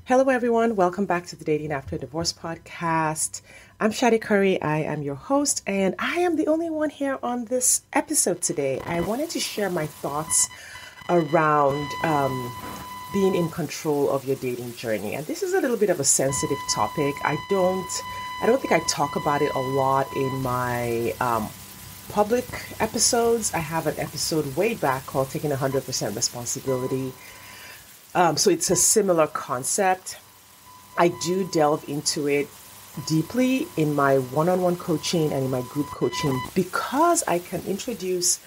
Hello, everyone. Welcome back to the Dating After Divorce podcast. I'm Shadi Curry. I am your host, and I am the only one here on this episode today. I wanted to share my thoughts around being in control of your dating journey. And this is a little bit of a sensitive topic. I don't think I talk about it a lot in my public episodes. I have an episode way back called Taking 100% Responsibility. So it's a similar concept. I do delve into it deeply in my one-on-one coaching and in my group coaching because I can introduce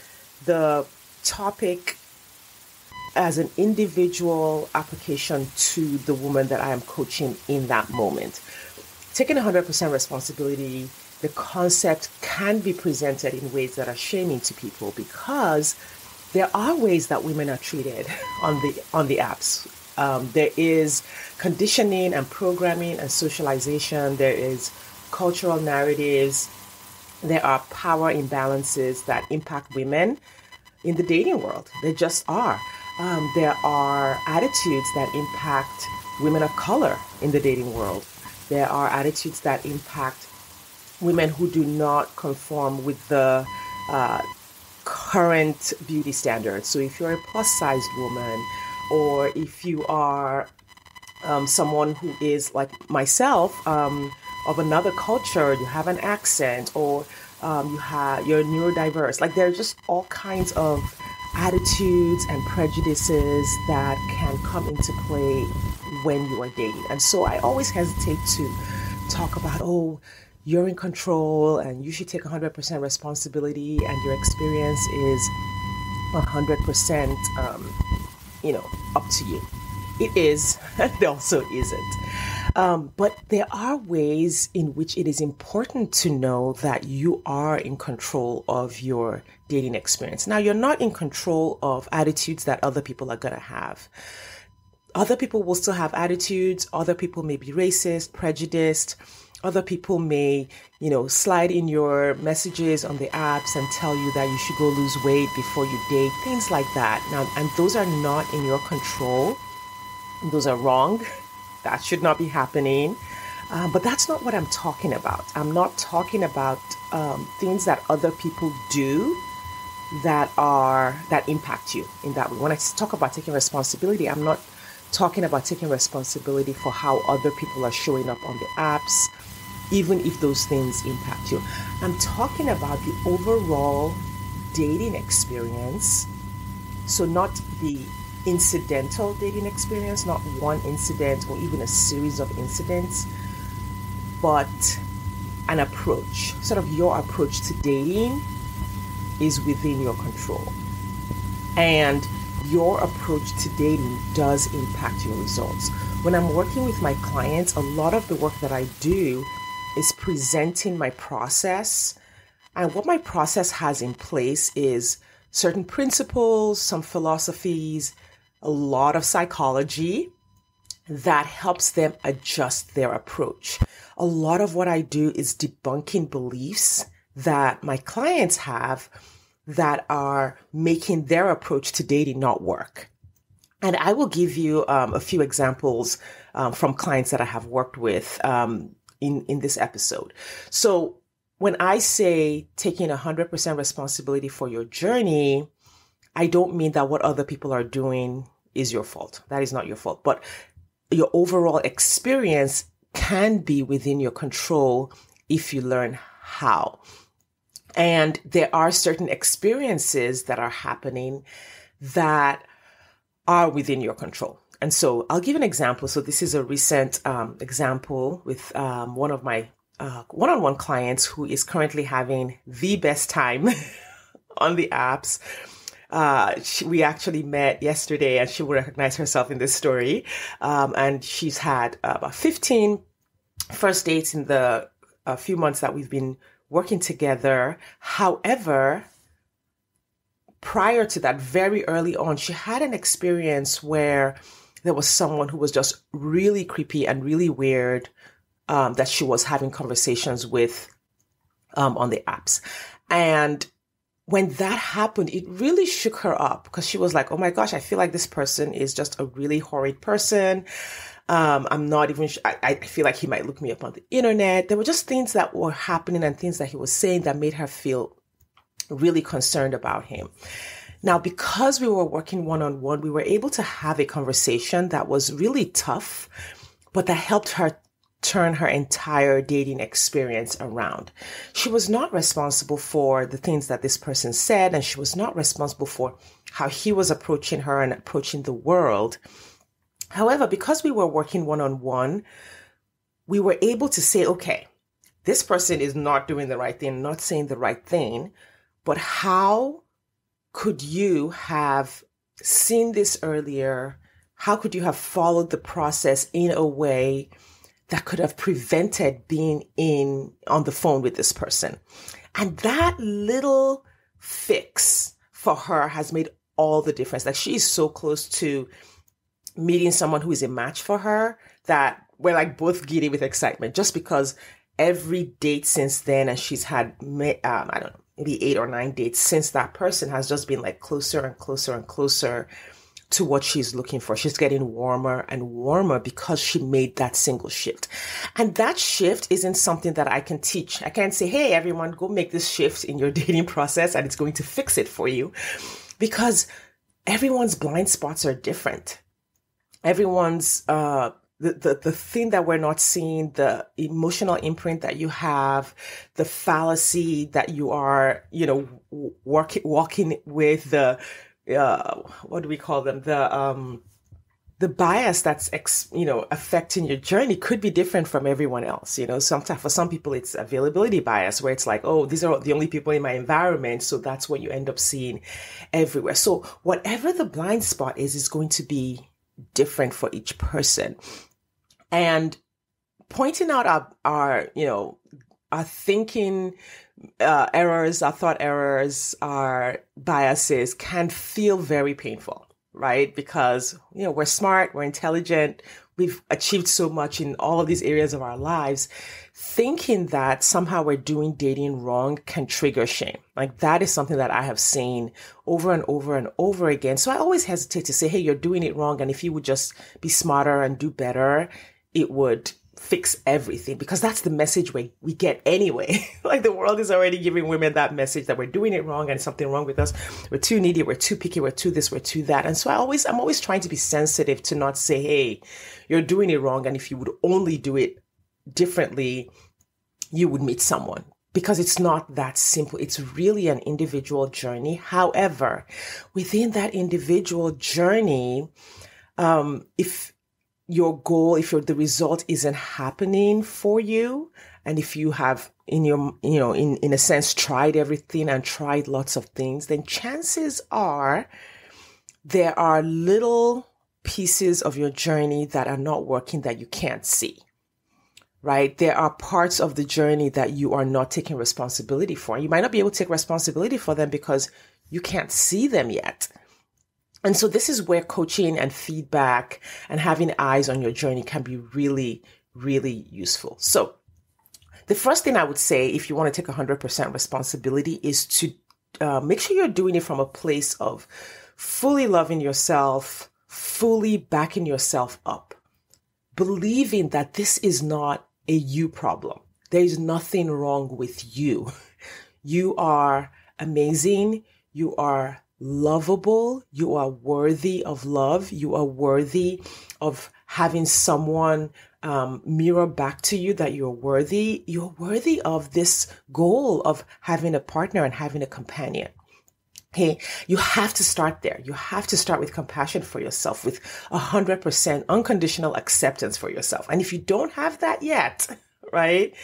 the topic as an individual application to the woman that I am coaching in that moment. Taking 100% responsibility, the concept can be presented in ways that are shaming to people because there are ways that women are treated on the apps. There is conditioning and programming and socialization. There is cultural narratives. There are power imbalances that impact women in the dating world. There just are. There are attitudes that impact women of color in the dating world. There are attitudes that impact women who do not conform with the current beauty standards. So if you're a plus-sized woman, or if you are someone who is like myself, of another culture, you have an accent, or you're neurodiverse. Like there are just all kinds of attitudes and prejudices that can come into play when you are dating. And so I always hesitate to talk about, you're in control and you should take 100% responsibility and your experience is 100%, up to you. It is, and it also isn't. But there are ways in which it is important to know that you are in control of your dating experience. Now, you're not in control of attitudes that other people are going to have. Other people will still have attitudes. Other people may be racist, prejudiced. Other people may, slide in your messages on the apps and tell you that you should go lose weight before you date, things like that. Now, and those are not in your control. Those are wrong. That should not be happening. But that's not what I'm talking about. I'm not talking about things that other people do that impact you in that way. When I talk about taking responsibility, I'm not talking about taking responsibility for how other people are showing up on the apps, even if those things impact you. I'm talking about the overall dating experience. So not the incidental dating experience, not one incident or even a series of incidents, but an approach. Sort of your approach to dating is within your control. And your approach to dating does impact your results. When I'm working with my clients, a lot of the work that I do is presenting my process. And what my process has in place is certain principles, some philosophies, a lot of psychology that helps them adjust their approach. A lot of what I do is debunking beliefs that my clients have that are making their approach to dating not work. And I will give you a few examples from clients that I have worked with in this episode. So when I say taking 100% responsibility for your journey, I don't mean that what other people are doing is your fault. That is not your fault. But your overall experience can be within your control if you learn how. And there are certain experiences that are happening that are within your control. And so I'll give an example. So this is a recent example with one of my one-on-one clients who is currently having the best time on the apps. We actually met yesterday and she will recognize herself in this story. And she's had about 15 first dates in the few months that we've been working together. However, prior to that, very early on, she had an experience where there was someone who was just really creepy and really weird that she was having conversations with on the apps. And when that happened, it really shook her up because she was like, oh my gosh, I feel like this person is just a really horrid person. I'm not even, I feel like he might look me up on the internet. There were just things that were happening and things that he was saying that made her feel really concerned about him. Now, because we were working one-on-one, we were able to have a conversation that was really tough, but that helped her turn her entire dating experience around. She was not responsible for the things that this person said, and she was not responsible for how he was approaching her and approaching the world. However, because we were working one-on-one, we were able to say, okay, this person is not doing the right thing, not saying the right thing, but how could you have seen this earlier? How could you have followed the process in a way that could have prevented being on the phone with this person? And that little fix for her has made all the difference. Like, she is so close to meeting someone who is a match for her that we're like both giddy with excitement, just because every date since then, and she's had, I don't know, maybe 8 or 9 dates since that person, has just been like closer and closer and closer to what she's looking for. She's getting warmer and warmer because she made that single shift. And that shift isn't something that I can teach. I can't say, hey, everyone, go make this shift in your dating process and it's going to fix it for you, because everyone's blind spots are different. Everyone's, the thing that we're not seeing, the emotional imprint that you have, the fallacy that you are, walking with, the, what do we call them? The bias that's, affecting your journey could be different from everyone else. Sometimes for some people, it's availability bias, where it's like, oh, these are the only people in my environment. So that's what you end up seeing everywhere. So whatever the blind spot is going to be different for each person. And pointing out our thinking errors, our thought errors, our biases can feel very painful, right? Because, we're smart, we're intelligent, we've achieved so much in all of these areas of our lives. Thinking that somehow we're doing dating wrong can trigger shame. Like, that is something that I have seen over and over and over again. So I always hesitate to say, hey, you're doing it wrong. And if you would just be smarter and do better, it would fix everything, because that's the message we get anyway. Like, the world is already giving women that message that we're doing it wrong and something wrong with us. We're too needy. We're too picky. We're too this. We're too that. And so I'm always trying to be sensitive to not say, hey, you're doing it wrong. And if you would only do it differently, you would meet someone, because it's not that simple. It's really an individual journey. However, within that individual journey, if the result isn't happening for you, and if you have in a sense tried everything and tried lots of things, then chances are there are little pieces of your journey that are not working that you can't see, right? There are parts of the journey that you are not taking responsibility for. You might not be able to take responsibility for them because you can't see them yet. And so this is where coaching and feedback and having eyes on your journey can be really, really useful. So the first thing I would say, if you want to take 100% responsibility, is to make sure you're doing it from a place of fully loving yourself, fully backing yourself up, believing that this is not a you problem. There is nothing wrong with you. You are amazing. You are lovable. You are worthy of love. You are worthy of having someone mirror back to you that you're worthy. You're worthy of this goal of having a partner and having a companion. Okay, you have to start there. You have to start with compassion for yourself, with 100% unconditional acceptance for yourself. And if you don't have that yet, right,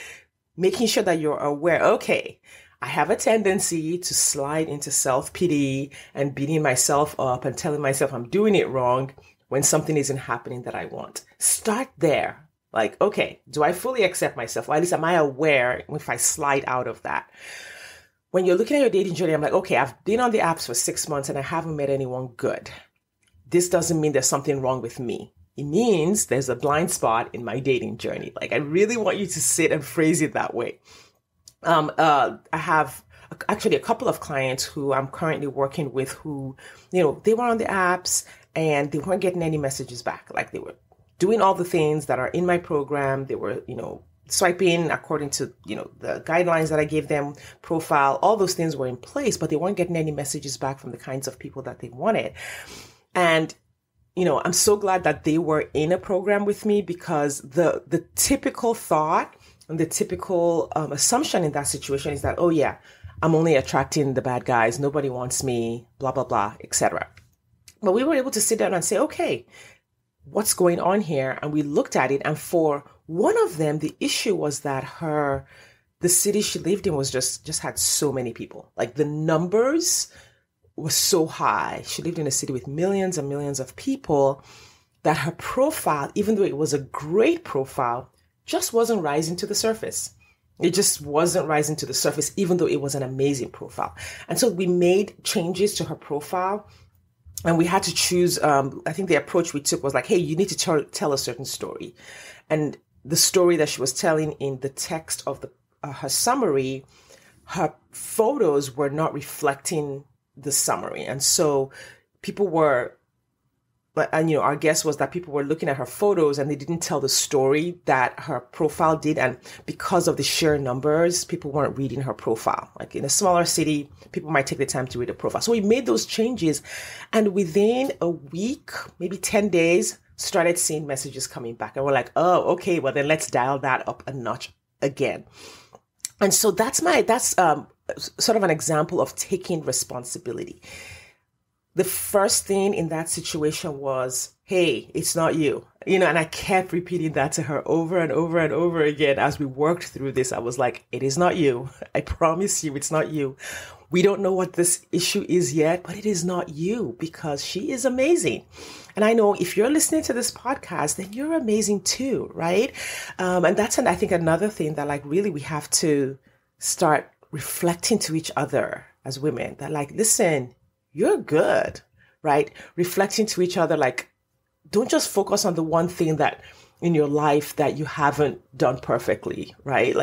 making sure that you're aware, okay, I have a tendency to slide into self-pity and beating myself up and telling myself I'm doing it wrong when something isn't happening that I want. Start there. Like, okay, do I fully accept myself? Or at least am I aware if I slide out of that? When you're looking at your dating journey, I'm like, okay, I've been on the apps for 6 months and I haven't met anyone good. This doesn't mean there's something wrong with me. It means there's a blind spot in my dating journey. Like, I really want you to sit and phrase it that way. I have actually a couple of clients who I'm currently working with who, they were on the apps and they weren't getting any messages back. Like, they were doing all the things that are in my program. They were, swiping according to, the guidelines that I gave them, profile, all those things were in place, but they weren't getting any messages back from the kinds of people that they wanted. And, I'm so glad that they were in a program with me, because the typical thought and the typical assumption in that situation is that, oh yeah, I'm only attracting the bad guys. Nobody wants me, blah, blah, blah, etc. But we were able to sit down and say, okay, what's going on here? And we looked at it. And for one of them, the issue was that the city she lived in was just had so many people. Like the numbers was so high. She lived in a city with millions and millions of people, that her profile, even though it was a great profile, just wasn't rising to the surface. It just wasn't rising to the surface, even though it was an amazing profile. And so we made changes to her profile, and we had to choose, I think the approach we took was like, hey, you need to tell a certain story. And the story that she was telling in the text of her summary, her photos were not reflecting the summary. And so people were, and our guess was that people were looking at her photos and they didn't tell the story that her profile did. And because of the sheer numbers, people weren't reading her profile. Like in a smaller city, people might take the time to read a profile. So we made those changes, and within a week, maybe 10 days, started seeing messages coming back. And we're like, oh, okay, well then let's dial that up a notch again. And so that's sort of an example of taking responsibility. The first thing in that situation was, hey, it's not you, and I kept repeating that to her over and over and over again. As we worked through this, I was like, it is not you. I promise you, it's not you. We don't know what this issue is yet, but it is not you, because she is amazing. And I know if you're listening to this podcast, then you're amazing too, right? And that's, I think, another thing that really we have to start reflecting to each other as women, that listen, you're good, right? Reflecting to each other, don't just focus on the one thing that in your life that you haven't done perfectly, right?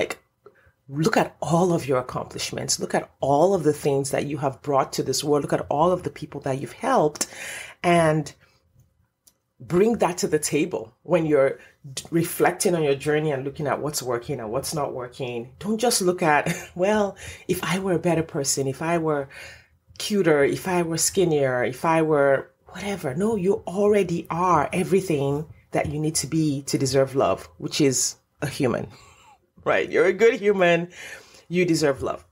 Look at all of your accomplishments. Look at all of the things that you have brought to this world. Look at all of the people that you've helped, and bring that to the table when you're reflecting on your journey and looking at what's working and what's not working. Don't just look at, well, if I were a better person, if I were cuter, if I were skinnier, if I were whatever. No, you already are everything that you need to be to deserve love, which is a human, right? You're a good human. You deserve love.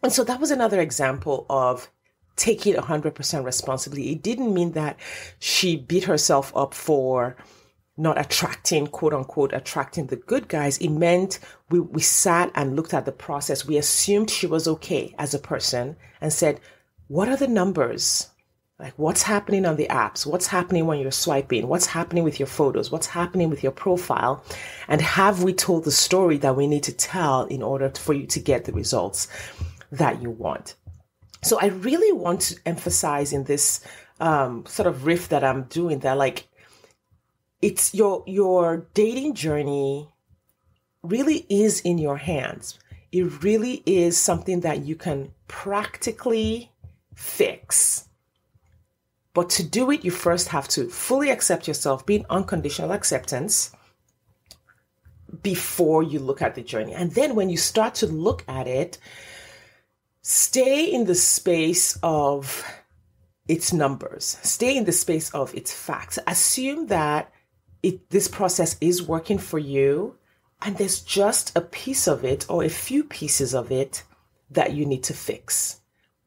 And so that was another example of taking 100% responsibility. It didn't mean that she beat herself up for not attracting, quote unquote, attracting the good guys. It meant we sat and looked at the process. We assumed she was okay as a person and said, what are the numbers? What's happening on the apps? What's happening when you're swiping? What's happening with your photos? What's happening with your profile? And have we told the story that we need to tell in order for you to get the results that you want? So I really want to emphasize in this sort of riff that I'm doing that it's your dating journey really is in your hands. It really is something that you can practically fix. But to do it, you first have to fully accept yourself, be in unconditional acceptance before you look at the journey. And then when you start to look at it, stay in the space of its numbers. Stay in the space of its facts. Assume that this process is working for you, and there's just a piece of it or a few pieces of it that you need to fix.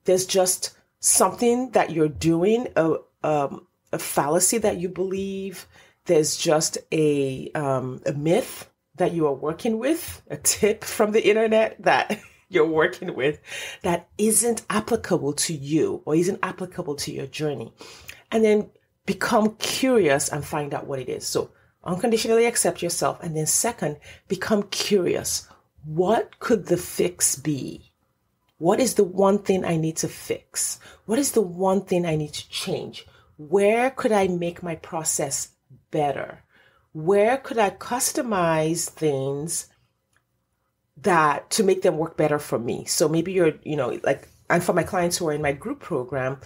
There's just something that you're doing, a fallacy that you believe. There's just a myth that you are working with, a tip from the internet that you're working with that isn't applicable to you or isn't applicable to your journey. And then become curious and find out what it is. So unconditionally accept yourself. And then second, become curious. What could the fix be? What is the one thing I need to fix? What is the one thing I need to change? Where could I make my process better? Where could I customize things that to make them work better for me? So maybe you're, and for my clients who are in my group program,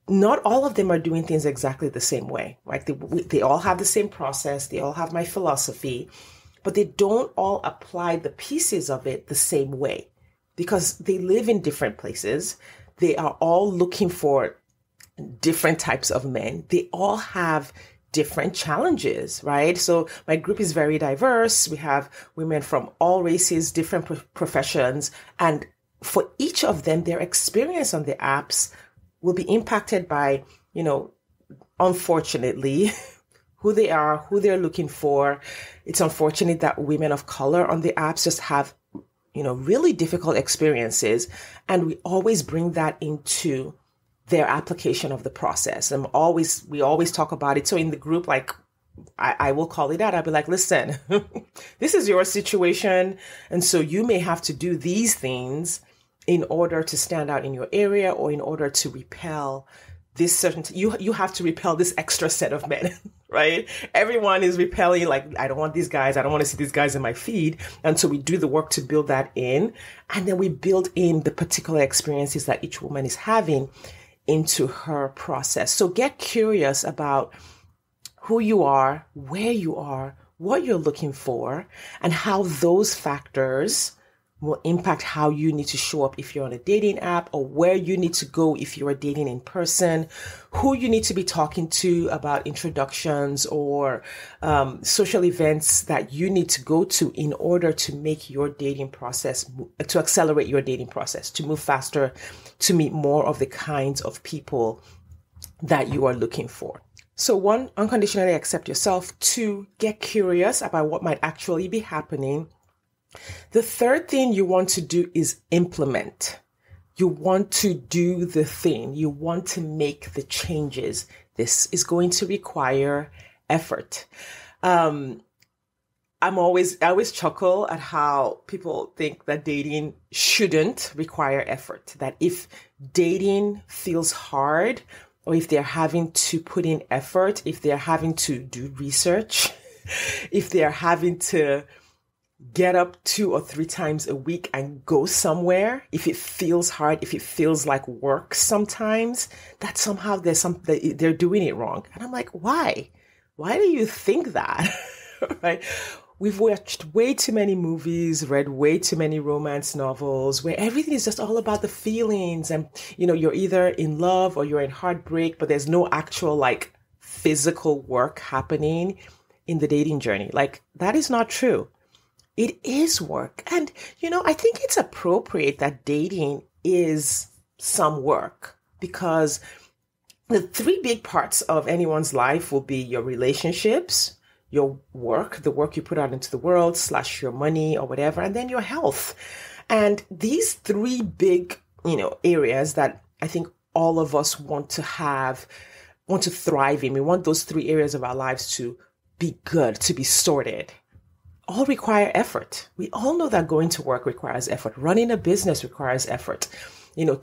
not all of them are doing things exactly the same way, right? They all have the same process. They all have my philosophy, but they don't all apply the pieces of it the same way because they live in different places. They are all looking for different types of men. They all have different challenges, right? So my group is very diverse. We have women from all races, different professions, and for each of them, their experience on the apps will be impacted by, unfortunately, who they are, who they're looking for. It's unfortunate that women of color on the apps just have, really difficult experiences. And we always bring that into their application of the process. We always talk about it. So in the group, like, I will call it out. I'll be like, listen, this is your situation. And so you may have to do these things in order to stand out in your area or in order to repel this certain, you have to repel this extra set of men, right? Everyone is repelling, like, I don't want these guys. I don't want to see these guys in my feed. And so we do the work to build that in. And then we build in the particular experiences that each woman is having into her process. So get curious about who you are, where you are, what you're looking for, and how those factors will impact how you need to show up if you're on a dating app, or where you need to go if you're dating in person, who you need to be talking to about introductions or social events that you need to go to in order to make your dating process, to accelerate your dating process, to move faster, to meet more of the kinds of people that you are looking for. So 1, unconditionally accept yourself. 2, get curious about what might actually be happening. The third thing you want to do is implement. You want to do the thing. You want to make the changes. This is going to require effort. I always chuckle at how people think that dating shouldn't require effort. That if dating feels hard, or if they're having to put in effort, if they're having to do research, if they're having to get up 2 or 3 times a week and go somewhere, if it feels hard, if it feels like work sometimes, that somehow they're doing it wrong. And I'm like, why? Why do you think that? Right? We've watched way too many movies, read way too many romance novels where everything is just all about the feelings. And, you're either in love or you're in heartbreak, but there's no actual like physical work happening in the dating journey. Like, that is not true. It is work. And, I think it's appropriate that dating is some work, because the 3 big parts of anyone's life will be your relationships, your work, the work you put out into the world / your money or whatever, and then your health. And these 3 big, areas that I think all of us want to thrive in. We want those 3 areas of our lives to be good, to be sorted, all require effort. We all know that going to work requires effort. Running a business requires effort.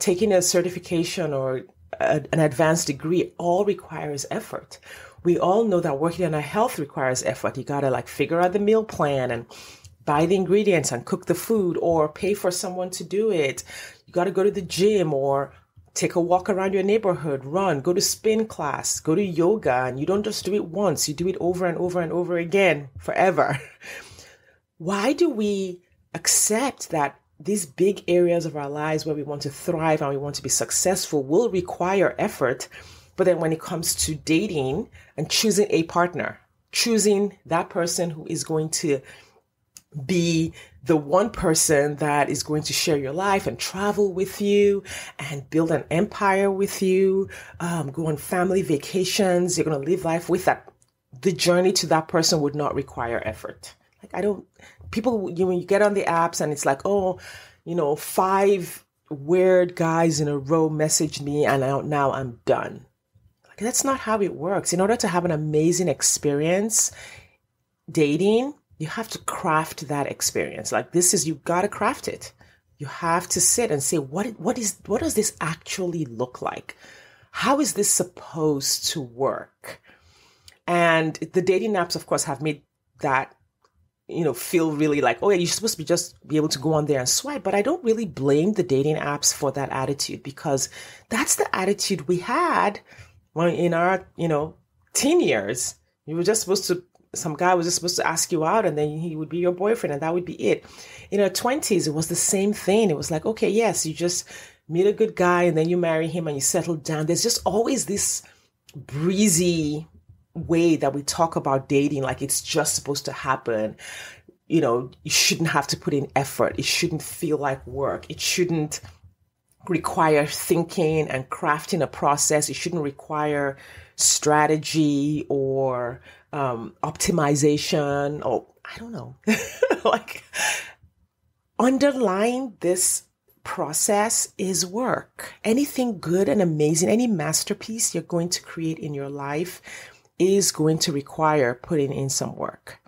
Taking a certification or an advanced degree all requires effort. We all know that working on our health requires effort. You got to figure out the meal plan and buy the ingredients and cook the food or pay for someone to do it. You got to go to the gym or take a walk around your neighborhood, run, go to spin class, go to yoga. And you don't just do it once, you do it over and over and over again, forever. Why do we accept that these big areas of our lives where we want to thrive and we want to be successful will require effort, but then when it comes to dating and choosing a partner, choosing that person who is going to be the one person that is going to share your life and travel with you and build an empire with you, go on family vacations, you're going to live life with that. The journey to that person would not require effort. When you get on the apps and it's like, 5 weird guys in a row messaged me and now I'm done. That's not how it works. In order to have an amazing experience dating, you have to craft that experience. You got to craft it. You have to sit and say, what does this actually look like? How is this supposed to work? And the dating apps, of course, have made that feel really like, oh yeah, you're supposed to just be able to go on there and swipe. But I don't really blame the dating apps for that attitude, because that's the attitude we had when in our, teen years. You were just supposed to, some guy was just supposed to ask you out, and then he would be your boyfriend, and that would be it. In our 20s, it was the same thing. It was like, okay, yes, you just meet a good guy and then you marry him and you settle down. There's just always this breezy way that we talk about dating, like it's just supposed to happen. You shouldn't have to put in effort. It shouldn't feel like work. It shouldn't require thinking and crafting a process. It shouldn't require strategy or optimization, or I don't know. Like, underlying this process is work. Anything good and amazing, any masterpiece you're going to create in your life is going to require putting in some work.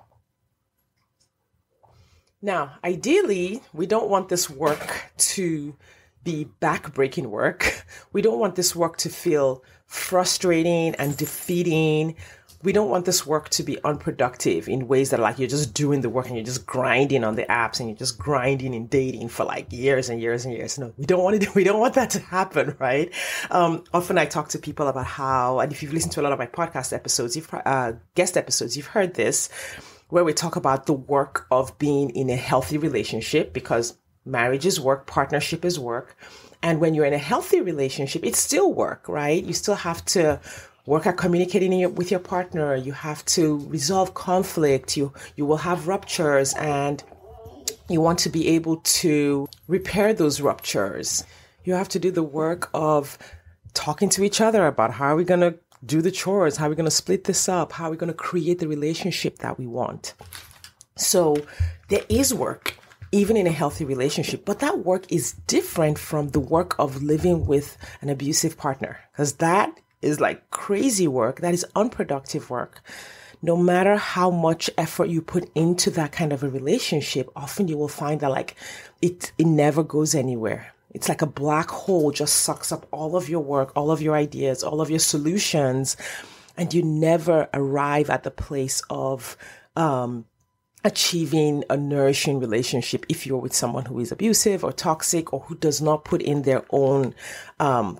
Now, ideally, we don't want this work to be backbreaking work. We don't want this work to feel frustrating and defeating. We don't want this work to be unproductive in ways that like you're just doing the work and you're just grinding on the apps and you're just grinding in dating for like years and years and years. No, we don't want that to happen, right? Often I talk to people about how, and if you've listened to a lot of my podcast episodes, guest episodes, you've heard this, where we talk about the work of being in a healthy relationship, because marriage is work, partnership is work. And when you're in a healthy relationship, it's still work, right? You still have to work at communicating with your partner. You have to resolve conflict. You will have ruptures, and you want to be able to repair those ruptures. You have to do the work of talking to each other about how are we going to do the chores, how are we going to split this up, how are we going to create the relationship that we want. So there is work, even in a healthy relationship, but that work is different from the work of living with an abusive partner, because that is like crazy work. That is unproductive work. No matter how much effort you put into that kind of a relationship, often you will find that like it never goes anywhere. It's like a black hole, just sucks up all of your work, all of your ideas, all of your solutions, and you never arrive at the place of achieving a nourishing relationship if you're with someone who is abusive or toxic or who does not put in their own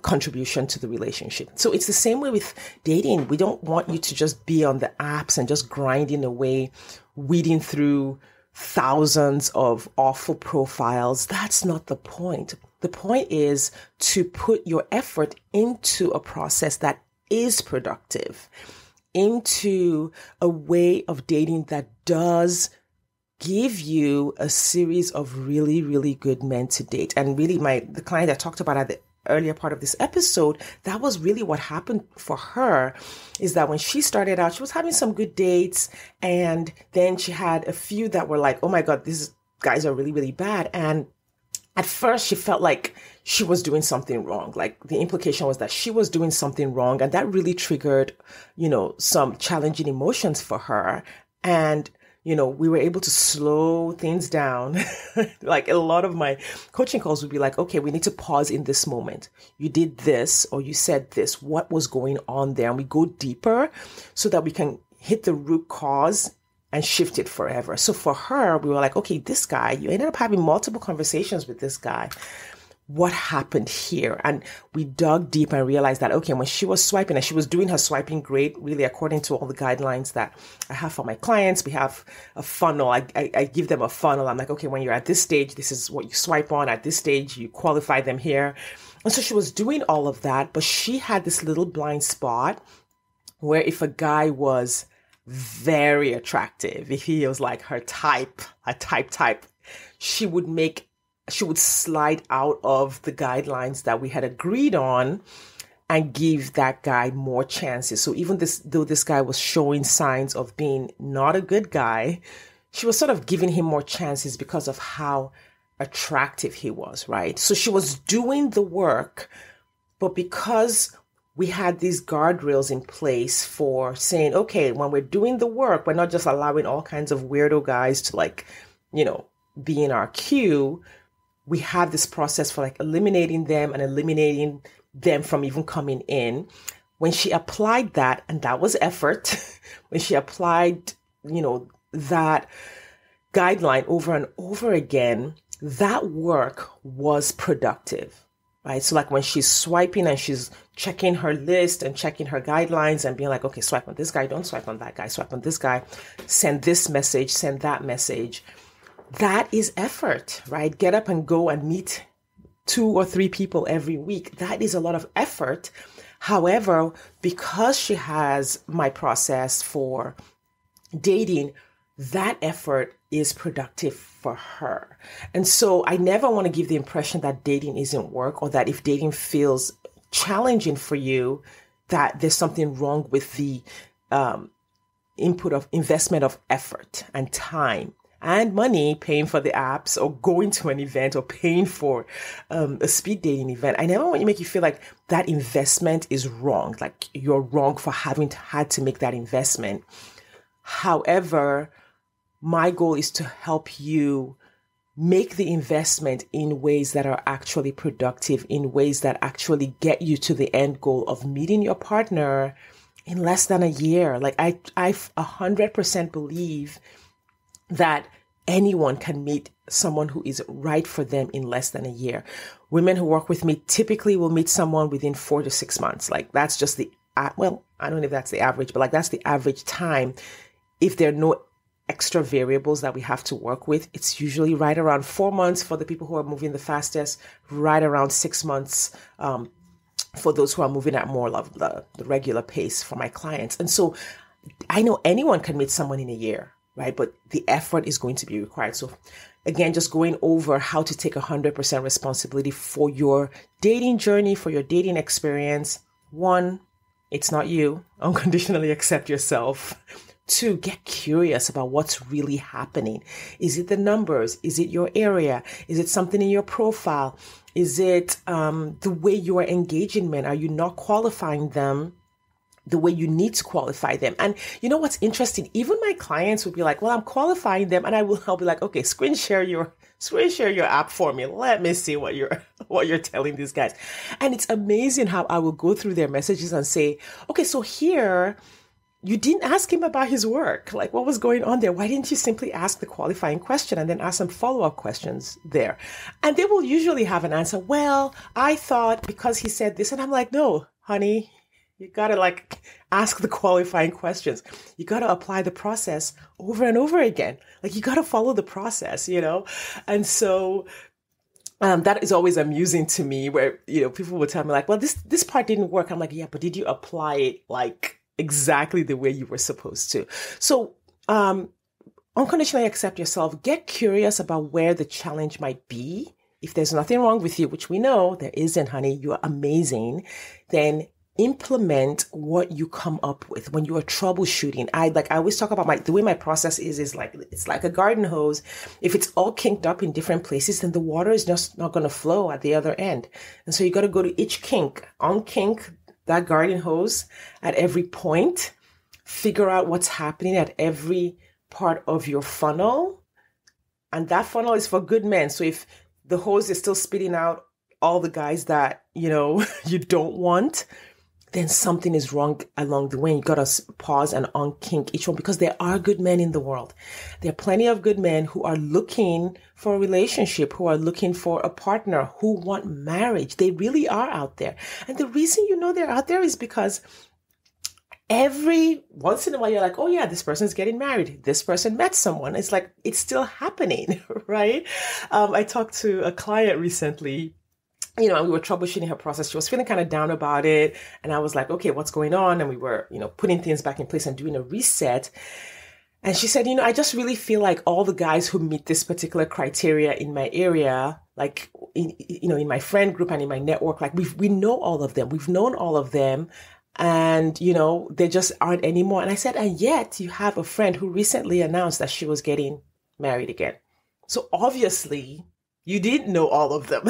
contribution to the relationship. So it's the same way with dating. We don't want you to just be on the apps and just grinding away, weeding through thousands of awful profiles. That's not the point. The point is to put your effort into a process that is productive, into a way of dating that does give you a series of really, really good men to date. And really the client I talked about at the earlier part of this episode, that was really what happened for her, is that when she started out, she was having some good dates, and then she had a few that were like, oh my God, these guys are really, really bad. And at first she felt like she was doing something wrong. Like the implication was that she was doing something wrong. And that really triggered, some challenging emotions for her. And, we were able to slow things down. Like a lot of my coaching calls would be like, okay, we need to pause in this moment. You did this, or you said this, what was going on there? And we go deeper so that we can hit the root cause and shift it forever. So for her, we were like, okay, this guy, you ended up having multiple conversations with this guy. What happened here? And we dug deep and realized that, okay, when she was swiping, and she was doing her swiping great, really according to all the guidelines that I have for my clients, we have a funnel. I give them a funnel. I'm like, okay, when you're at this stage, this is what you swipe on. At this stage, you qualify them here. And so she was doing all of that, but she had this little blind spot where if a guy was very attractive, if he was like her type, she would slide out of the guidelines that we had agreed on and give that guy more chances. So even though this guy was showing signs of being not a good guy, she was sort of giving him more chances because of how attractive he was, right? So she was doing the work, but because we had these guardrails in place for saying, okay, when we're doing the work, we're not just allowing all kinds of weirdo guys to be in our queue. We have this process for eliminating them and eliminating them from even coming in. When she applied that, and that was effort, when she applied, that guideline over and over again, that work was productive, right? So like when she's swiping and she's checking her list and checking her guidelines and being like, okay, swipe on this guy, don't swipe on that guy, swipe on this guy, send this message, send that message. That is effort, right? Get up and go and meet 2 or 3 people every week. That is a lot of effort. However, because she has my process for dating, that effort is productive for her. And so I never want to give the impression that dating isn't work, or that if dating feels challenging for you, that there's something wrong with the input of investment of effort and time and money, paying for the apps or going to an event or paying for a speed dating event. I never want to make you feel like that investment is wrong, like you're wrong for having had to make that investment. However, my goal is to help you make the investment in ways that are actually productive, in ways that actually get you to the end goal of meeting your partner in less than a year. Like I 100% believe that anyone can meet someone who is right for them in less than a year. Women who work with me typically will meet someone within 4 to 6 months. Like that's just well, I don't know if that's the average, but like that's the average time. If there are no extra variables that we have to work with, it's usually right around 4 months for the people who are moving the fastest, right around 6 months for those who are moving at more of the regular pace for my clients. And so I know anyone can meet someone in a year, right? But the effort is going to be required. So again, just going over how to take 100% responsibility for your dating journey, for your dating experience. 1, it's not you. Unconditionally accept yourself. 2, get curious about what's really happening. Is it the numbers? Is it your area? Is it something in your profile? Is it the way you are engaging men? Are you not qualifying them the way you need to qualify them? And you know what's interesting? Even my clients would be like, well, I'm qualifying them. And I'll be like, okay, screen share your app for me. Let me see what you're telling these guys. And it's amazing how I will go through their messages and say, okay, so here, you didn't ask him about his work. Like, what was going on there? Why didn't you simply ask the qualifying question and then ask some follow-up questions there? And they will usually have an answer. Well, I thought because he said this. And I'm like, no, honey, you got to ask the qualifying questions. You got to apply the process over and over again. Like, you got to follow the process, And so that is always amusing to me where, people will tell me like, well, this part didn't work. I'm like, yeah, but did you apply it exactly the way you were supposed to? So, unconditionally accept yourself. Get curious about where the challenge might be. If there's nothing wrong with you, which we know there isn't, honey, you're amazing, then implement what you come up with when you are troubleshooting. I always talk about the way my process is like, it's like a garden hose. If it's all kinked up in different places, then the water is just not going to flow at the other end. And so you got to go to each kink, unkink that garden hose at every point, figure out what's happening at every part of your funnel. And that funnel is for good men. So if the hose is still spitting out all the guys that, you don't want, then something is wrong along the way. You got to pause and unkink each one, because there are good men in the world. There are plenty of good men who are looking for a relationship, who are looking for a partner, who want marriage. They really are out there. And the reason they're out there is because every once in a while you're like, oh yeah, this person's getting married. This person met someone. It's like, it's still happening, right? I talked to a client recently, and we were troubleshooting her process. She was feeling kind of down about it. And I was like, okay, what's going on? And we were, putting things back in place and doing a reset. And she said, I just really feel like all the guys who meet this particular criteria in my area, like, in my friend group and in my network, like we know all of them. We've known all of them. And, they just aren't anymore. And I said, and yet you have a friend who recently announced that she was getting married again. So obviously you didn't know all of them.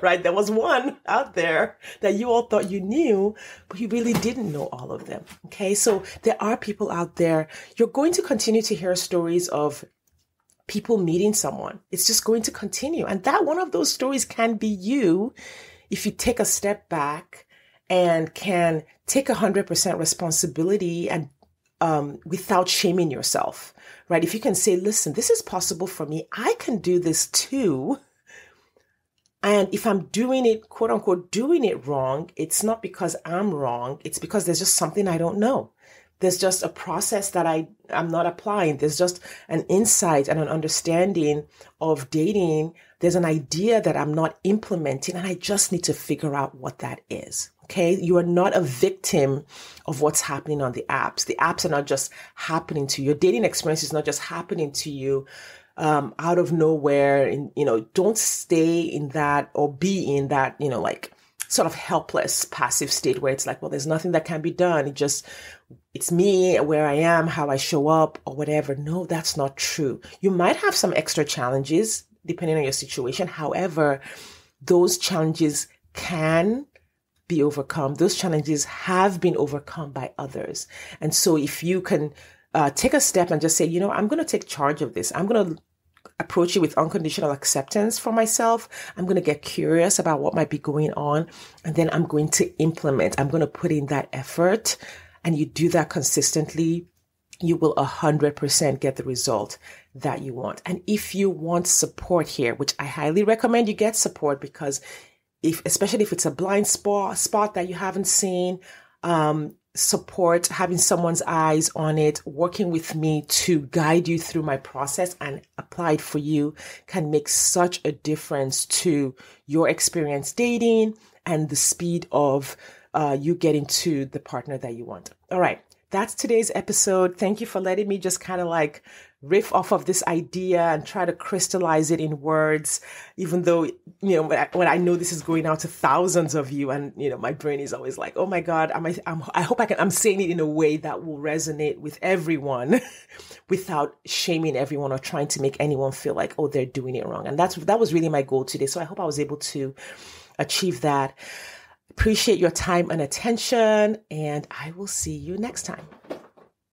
Right? There was one out there that you all thought you knew, but you really didn't know all of them. Okay. So there are people out there. You're going to continue to hear stories of people meeting someone. It's just going to continue. And that one of those stories can be you if you take a step back and can take 100% responsibility and without shaming yourself, right? If you can say, listen, this is possible for me. I can do this too. And if I'm doing it, quote unquote, doing it wrong, it's not because I'm wrong. It's because there's just something I don't know. There's just a process that I'm not applying. There's just an insight and an understanding of dating. There's an idea that I'm not implementing, and I just need to figure out what that is. Okay. You are not a victim of what's happening on the apps. The apps are not just happening to you. Your dating experience is not just happening to you out of nowhere. And, don't stay in that or be in that, like sort of helpless, passive state where it's like, well, there's nothing that can be done. It's me, where I am, how I show up or whatever. No, that's not true. You might have some extra challenges depending on your situation. However, those challenges can be overcome. Those challenges have been overcome by others. And so if you can take a step and just say, I'm going to take charge of this. I'm going to approach it with unconditional acceptance for myself. I'm going to get curious about what might be going on. And then I'm going to implement. I'm going to put in that effort. And you do that consistently, you will 100% get the result that you want. And if you want support here, which I highly recommend you get support, because especially if it's a blind spot that you haven't seen, support, having someone's eyes on it, working with me to guide you through my process and apply it for you can make such a difference to your experience dating and the speed of you getting to the partner that you want. All right. That's today's episode. Thank you for letting me just kind of like riff off of this idea and try to crystallize it in words, even though, when I know this is going out to thousands of you and, my brain is always like, oh my God, I hope I'm saying it in a way that will resonate with everyone without shaming everyone or trying to make anyone feel like, oh, they're doing it wrong. And that was really my goal today. So I hope I was able to achieve that. Appreciate your time and attention, and I will see you next time.